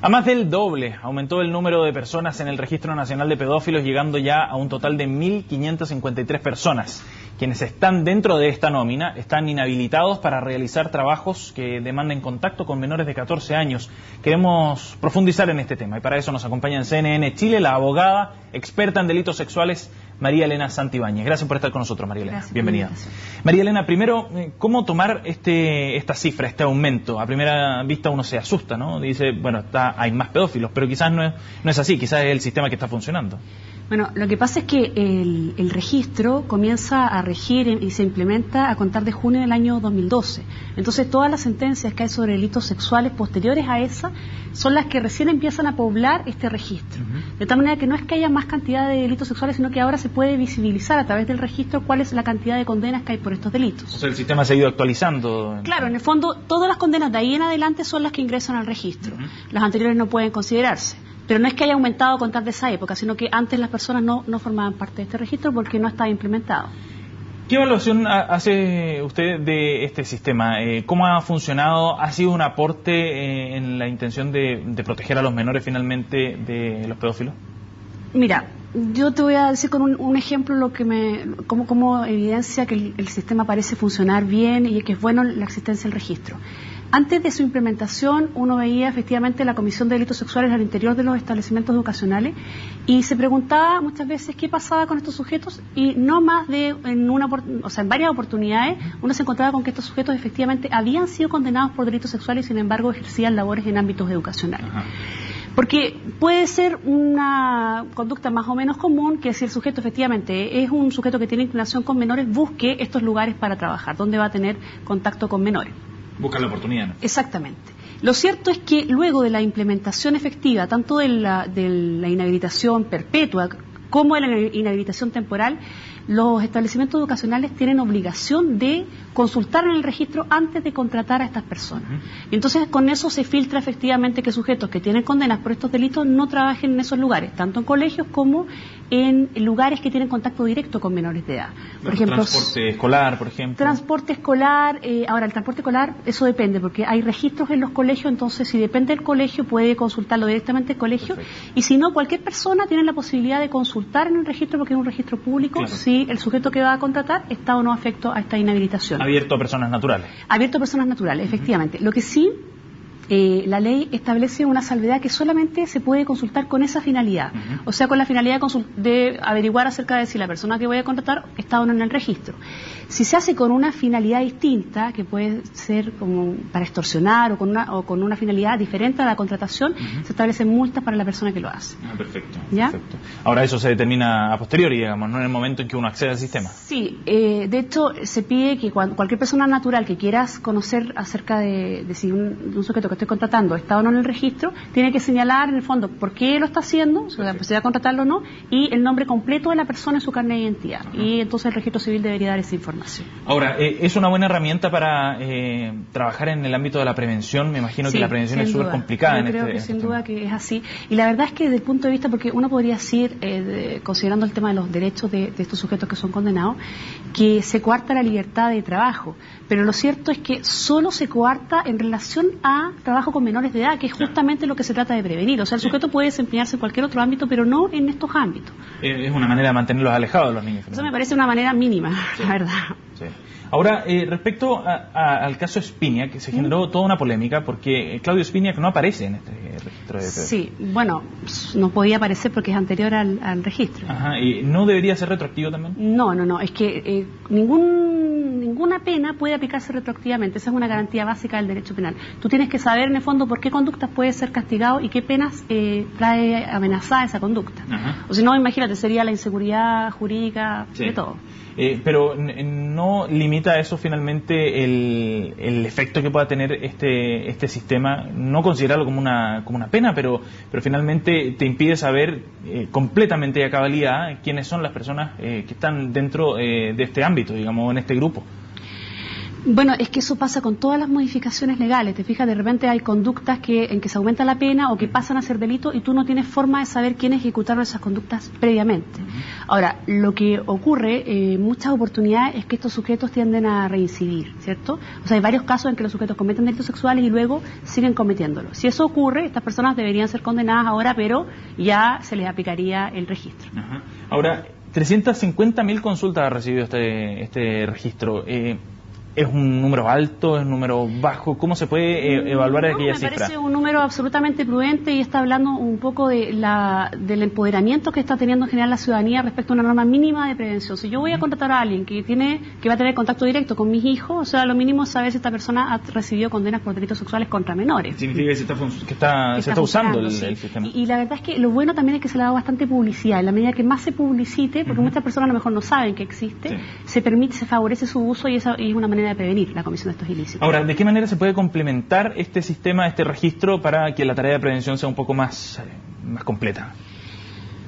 A más del doble aumentó el número de personas en el Registro Nacional de Pedófilos, llegando ya a un total de 1.553 personas. Quienes están dentro de esta nómina están inhabilitados para realizar trabajos que demanden contacto con menores de 14 años. Queremos profundizar en este tema y para eso nos acompaña en CNN Chile la abogada experta en delitos sexuales María Elena Santibáñez. Gracias por estar con nosotros, María Elena. Bienvenida. María Elena, primero, ¿cómo tomar esta cifra, este aumento? A primera vista uno se asusta, ¿no? Dice, bueno, hay más pedófilos, pero quizás no es así, quizás es el sistema que está funcionando. Bueno, lo que pasa es que el registro comienza a regir y se implementa a contar de junio del año 2012. Entonces, todas las sentencias que hay sobre delitos sexuales posteriores a esa son las que recién empiezan a poblar este registro. De tal manera que no es que haya más cantidad de delitos sexuales, sino que ahora se puede visibilizar a través del registro cuál es la cantidad de condenas que hay por estos delitos. O sea, el sistema se ha ido actualizando. Claro, en el fondo, todas las condenas de ahí en adelante son las que ingresan al registro. Las anteriores no pueden considerarse. Pero no es que haya aumentado a contar de esa época, sino que antes las personas no formaban parte de este registro porque no estaba implementado. ¿Qué evaluación hace usted de este sistema? ¿Cómo ha funcionado? ¿Ha sido un aporte en la intención de proteger a los menores finalmente de los pedófilos? Mira, yo te voy a decir con un ejemplo cómo evidencia que el sistema parece funcionar bien y que es bueno la existencia del registro. Antes de su implementación, uno veía efectivamente la Comisión de Delitos Sexuales al interior de los establecimientos educacionales y se preguntaba muchas veces qué pasaba con estos sujetos y no más en varias oportunidades uno se encontraba con que estos sujetos efectivamente habían sido condenados por delitos sexuales y sin embargo ejercían labores en ámbitos educacionales. Porque puede ser una conducta más o menos común que si el sujeto efectivamente es un sujeto que tiene inclinación con menores, busque estos lugares para trabajar, donde va a tener contacto con menores. Buscan la oportunidad, ¿no? Exactamente. Lo cierto es que luego de la implementación efectiva, tanto de la inhabilitación perpetua como de la inhabilitación temporal, los establecimientos educacionales tienen obligación de consultar en el registro antes de contratar a estas personas. Y entonces con eso se filtra efectivamente que sujetos que tienen condenas por estos delitos no trabajen en esos lugares, tanto en colegios como en lugares que tienen contacto directo con menores de edad. Por ejemplo, transporte escolar, por ejemplo. Transporte escolar, ahora el transporte escolar, eso depende, porque hay registros en los colegios, entonces si depende del colegio puede consultarlo directamente el colegio. Perfecto. Y si no, cualquier persona tiene la posibilidad de consultar en el registro, porque es un registro público, claro, si el sujeto que va a contratar está o no afecto a esta inhabilitación. Abierto a personas naturales. Abierto a personas naturales, efectivamente. Lo que sí, la ley establece una salvedad que solamente se puede consultar con esa finalidad. O sea, con la finalidad de averiguar acerca de si la persona que voy a contratar está o no en el registro. Si se hace con una finalidad distinta, que puede ser como para extorsionar o con una finalidad diferente a la contratación, se establecen multas para la persona que lo hace. Perfecto, ¿Ya? Perfecto. Ahora eso se determina a posteriori, digamos, no en el momento en que uno accede al sistema. Sí, de hecho se pide que cualquier persona natural que quieras conocer acerca de si un sujeto que estoy contratando está o no en el registro, tiene que señalar en el fondo por qué lo está haciendo, si va a contratarlo o no, y el nombre completo de la persona en su carnet de identidad. Y entonces el registro civil debería dar esa información. Ahora, ¿es una buena herramienta para trabajar en el ámbito de la prevención? Me imagino que la prevención es súper complicada. Yo creo que sin duda que es así. Y la verdad es que desde el punto de vista, porque uno podría decir, considerando el tema de los derechos de estos sujetos que son condenados, que se coarta la libertad de trabajo. Pero lo cierto es que solo se coarta en relación a trabajo con menores de edad, que es justamente lo que se trata de prevenir. O sea, el sujeto puede desempeñarse en cualquier otro ámbito, pero no en estos ámbitos. Es una manera de mantenerlos alejados de los niños. Eso me parece una manera mínima, la verdad. Sí. Ahora, respecto al caso Spiniak, que se generó toda una polémica porque Claudio Spiniak no aparece en este registro de pedófilos. Sí, bueno, no podía aparecer porque es anterior al registro. Ajá, ¿y no debería ser retroactivo también? No, es que ninguna pena puede aplicarse retroactivamente, esa es una garantía básica del derecho penal. Tú tienes que saber en el fondo por qué conductas puede ser castigado y qué penas trae amenazada esa conducta. O si no, imagínate, sería la inseguridad jurídica de todo. Pero no limita eso finalmente el efecto que pueda tener este sistema, no considerarlo como una pena, pero finalmente te impide saber completamente y a cabalidad quiénes son las personas que están dentro de este ámbito, digamos, en este grupo. Bueno, es que eso pasa con todas las modificaciones legales. Te fijas, de repente hay conductas en que se aumenta la pena o que pasan a ser delito y tú no tienes forma de saber quién ejecutaron esas conductas previamente. Ahora, lo que ocurre en muchas oportunidades es que estos sujetos tienden a reincidir, ¿cierto? O sea, hay varios casos en que los sujetos cometen delitos sexuales y luego siguen cometiéndolos. Si eso ocurre, estas personas deberían ser condenadas ahora, pero ya se les aplicaría el registro. Ajá. Ahora, 350.000 consultas ha recibido este registro. ¿Es un número alto? ¿Es un número bajo? ¿Cómo se puede evaluar aquella cifra? Me parece un número absolutamente prudente y está hablando un poco del empoderamiento que está teniendo en general la ciudadanía respecto a una norma mínima de prevención. Si yo voy a contratar a alguien que va a tener contacto directo con mis hijos, o sea, lo mínimo es saber si esta persona ha recibido condenas por delitos sexuales contra menores. Significa que se está usando el sistema. Y la verdad es que lo bueno también es que se le ha dado bastante publicidad. En la medida que más se publicite, porque muchas personas a lo mejor no saben que existe, se favorece su uso y esa es una manera de prevenir la comisión de estos ilícitos. Ahora, ¿de qué manera se puede complementar este sistema, este registro, para que la tarea de prevención sea un poco más completa?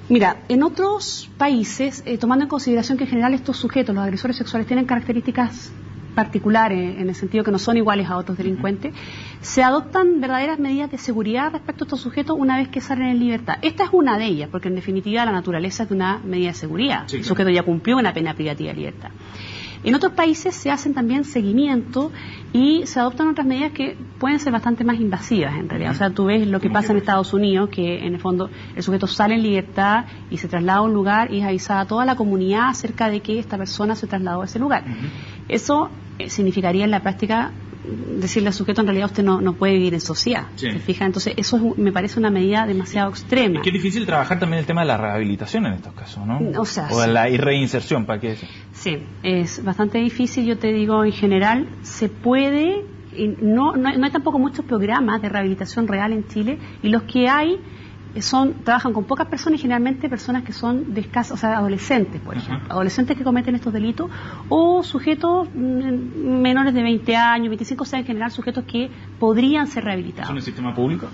Mira, en otros países, tomando en consideración que en general estos sujetos, los agresores sexuales, tienen características particulares, en el sentido que no son iguales a otros delincuentes, se adoptan verdaderas medidas de seguridad respecto a estos sujetos una vez que salen en libertad. Esta es una de ellas, porque en definitiva la naturaleza es de una medida de seguridad. Sí, claro. El sujeto ya cumplió una pena privativa de libertad. En otros países se hacen también seguimiento y se adoptan otras medidas que pueden ser bastante más invasivas en realidad. O sea, tú ves lo que pasa en Estados Unidos, que en el fondo el sujeto sale en libertad y se traslada a un lugar y es avisada a toda la comunidad acerca de que esta persona se trasladó a ese lugar. Eso significaría en la práctica decirle al sujeto, en realidad usted no puede vivir en sociedad. Sí. ¿Se fija? Entonces eso me parece una medida demasiado extrema. Es que es difícil trabajar también el tema de la rehabilitación en estos casos, ¿no? O sea, o de la reinserción, ¿para qué decir? Sí, es bastante difícil. Yo te digo, en general se puede, no hay tampoco muchos programas de rehabilitación real en Chile, y los que hay trabajan con pocas personas y generalmente personas que son de escasa, o sea, adolescentes, por ejemplo, adolescentes que cometen estos delitos, o sujetos menores de 20 años, 25, o sea, en general sujetos que podrían ser rehabilitados. ¿Es un sistema público?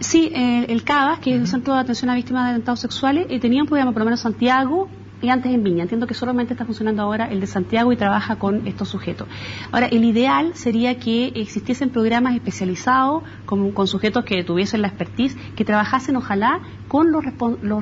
Sí, el CABAS, que es el Centro de Atención a Víctimas de Atentados Sexuales, tenía un programa, por lo menos en Santiago, y antes en Viña. Entiendo que solamente está funcionando ahora el de Santiago y trabaja con estos sujetos. Ahora, el ideal sería que existiesen programas especializados con sujetos que tuviesen la expertise, que trabajasen ojalá con los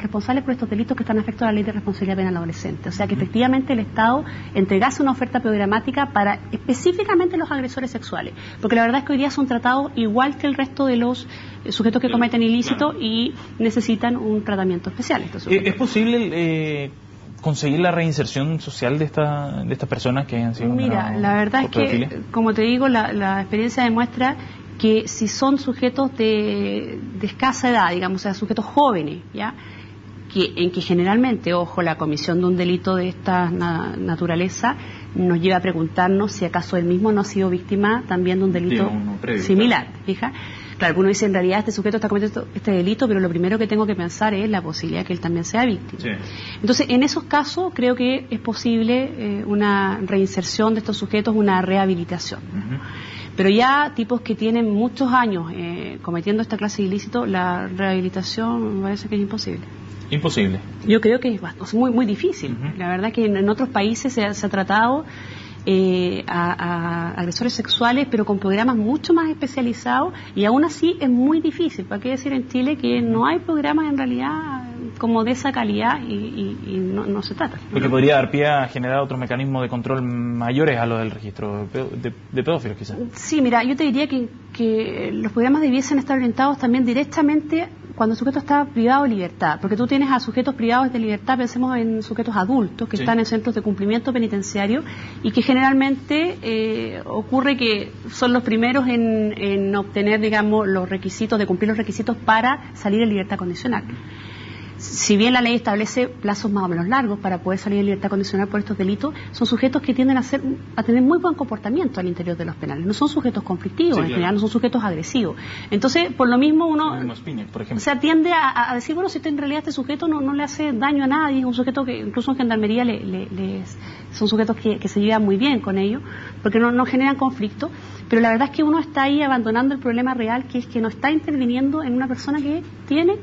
responsables por estos delitos que están afectos a la ley de responsabilidad penal adolescente. O sea, que efectivamente el Estado entregase una oferta programática para específicamente los agresores sexuales. Porque la verdad es que hoy día son tratados igual que el resto de los sujetos que cometen ilícitos y necesitan un tratamiento especial. ¿Es posible conseguir la reinserción social de estas personas que han sido condenadas? Mira, la verdad es que, como te digo, la experiencia demuestra que si son sujetos de escasa edad, digamos, o sea, sujetos jóvenes, ¿ya? En que generalmente, ojo, la comisión de un delito de esta naturaleza nos lleva a preguntarnos si acaso él mismo no ha sido víctima también de un delito similar, ¿fija? Claro, uno dice, en realidad este sujeto está cometiendo este delito, pero lo primero que tengo que pensar es la posibilidad de que él también sea víctima. Sí. Entonces, en esos casos creo que es posible una reinserción de estos sujetos, una rehabilitación. Pero ya tipos que tienen muchos años cometiendo esta clase de ilícito, la rehabilitación me parece que es imposible. Imposible. Yo creo que es muy, muy difícil. La verdad que en otros países se ha tratado a agresores sexuales, pero con programas mucho más especializados, y aún así es muy difícil. ¿Para qué decir en Chile que no hay programas en realidad como de esa calidad y no se trata? Porque podría dar pie a generar otros mecanismos de control mayores a los del registro de pedófilos, quizás. Sí, mira, yo te diría que los programas debiesen estar orientados también directamente cuando el sujeto está privado de libertad, porque tú tienes a sujetos privados de libertad, pensemos en sujetos adultos que están en centros de cumplimiento penitenciario y que generalmente ocurre que son los primeros en obtener, digamos, los requisitos, de cumplir los requisitos para salir en libertad condicional. Si bien la ley establece plazos más o menos largos para poder salir en libertad condicional por estos delitos, son sujetos que tienden a tener muy buen comportamiento al interior de los penales. No son sujetos conflictivos, en general no son sujetos agresivos. Entonces, por lo mismo uno se atiende a decir, bueno, si en realidad este sujeto no le hace daño a nadie, es un sujeto que incluso en gendarmería son sujetos que se llevan muy bien con ellos, porque no generan conflicto. Pero la verdad es que uno está ahí abandonando el problema real, que es que no está interviniendo en una persona que tiene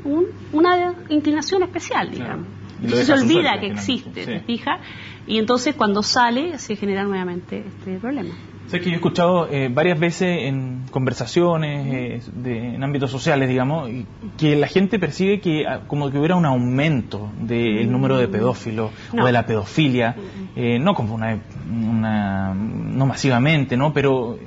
una inclinación especial, digamos. Claro. Entonces se olvida que existe, ¿te fijas? Y entonces cuando sale se genera nuevamente este problema. Sé que yo he escuchado varias veces en conversaciones en ámbitos sociales, digamos, que la gente percibe que como que hubiera un aumento del número de pedófilos o de la pedofilia, no como no masivamente, ¿no? Pero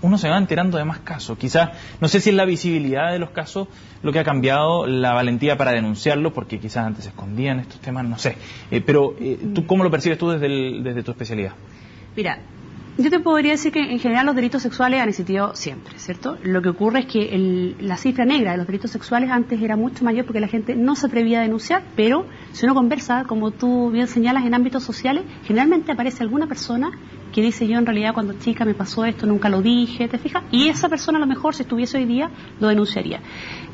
uno se va enterando de más casos. Quizás, no sé si es la visibilidad de los casos lo que ha cambiado, la valentía para denunciarlo, porque quizás antes se escondían estos temas, no sé. Pero, ¿tú cómo lo percibes tú desde tu especialidad? Mira, yo te podría decir que en general los delitos sexuales han existido siempre, ¿cierto? Lo que ocurre es que la cifra negra de los delitos sexuales antes era mucho mayor porque la gente no se atrevía a denunciar, pero si uno conversa, como tú bien señalas, en ámbitos sociales, generalmente aparece alguna persona que dice: yo en realidad cuando chica me pasó esto, nunca lo dije, ¿te fijas? Y esa persona a lo mejor si estuviese hoy día lo denunciaría.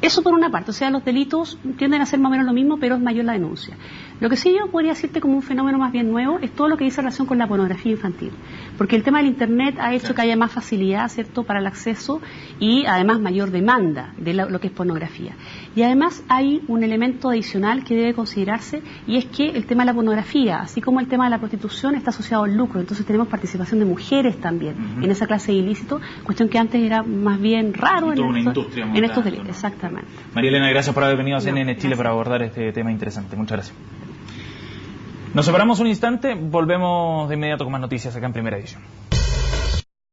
Eso por una parte, o sea, los delitos tienden a ser más o menos lo mismo, pero es mayor la denuncia. Lo que sí yo podría decirte como un fenómeno más bien nuevo es todo lo que dice relación con la pornografía infantil, porque el tema del Internet ha hecho que haya más facilidad, ¿cierto?, para el acceso y además mayor demanda de lo que es pornografía. Y además hay un elemento adicional que debe considerarse, y es que el tema de la pornografía, así como el tema de la prostitución, está asociado al lucro. Entonces tenemos participación de mujeres también en esa clase de ilícito, cuestión que antes era más bien raro en estos delitos. Exactamente. María Elena, gracias por haber venido a CNN Chile para abordar este tema interesante. Muchas gracias. Nos separamos un instante, volvemos de inmediato con más noticias acá en Primera Edición.